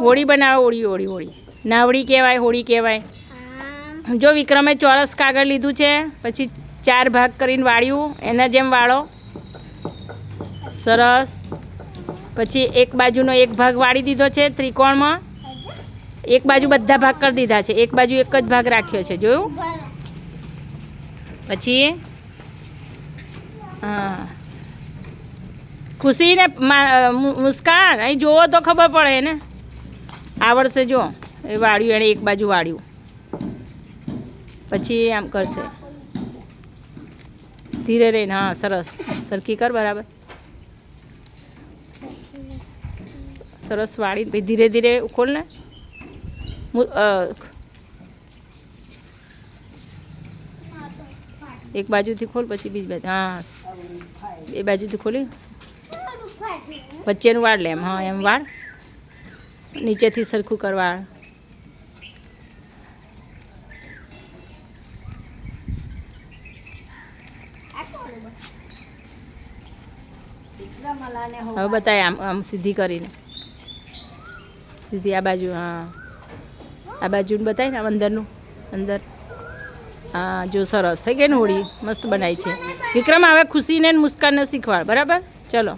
હોળી બનાવો. હોળી હોળી હોળી નાવડી કહેવાય, હોળી કહેવાય. જો વિક્રમે ચોરસ કાગળ લીધું છે, પછી 4 ભાગ કરીને વાળ્યું, એના જેમ વાળો. સરસ. પછી એક બાજુનો એક ભાગ વાળી દીધો છે ત્રિકોણમાં. એક બાજુ બધા ભાગ કરી દીધા છે, એક બાજુ એક જ ભાગ રાખ્યો છે, જોયું? પછી હા, ખુશી ને મુસ્કાન અહીં જોવો તો ખબર પડે ને, આવડશે. જો એ વાળ્યું, એણે એક બાજુ વાળ્યું, પછી આમ કરશે ધીરે રહીને. હા સરસ, સરખી કર, બરાબર. સરસ વાળી, ભાઈ ધીરે ધીરે ખોલ ને. એક બાજુથી ખોલ, પછી બીજી બાજુ. હા, એ બાજુથી ખોલી, વચ્ચેનું વાળ લે એમ. હા એમ વાળ, નીચેથી સરખું કર વાળ. હવે બતાય આમ આમ સીધી કરીને, સીધી આ બાજુ. હા આ બાજુનું બતાય ને, અંદરનું અંદર. હા જો સરસ થઈ ગઈ ને હોળી, મસ્ત બનાવી છે. વિક્રમ હવે ખુશીને મુસ્કાનને શીખવાડ, બરાબર? ચલો.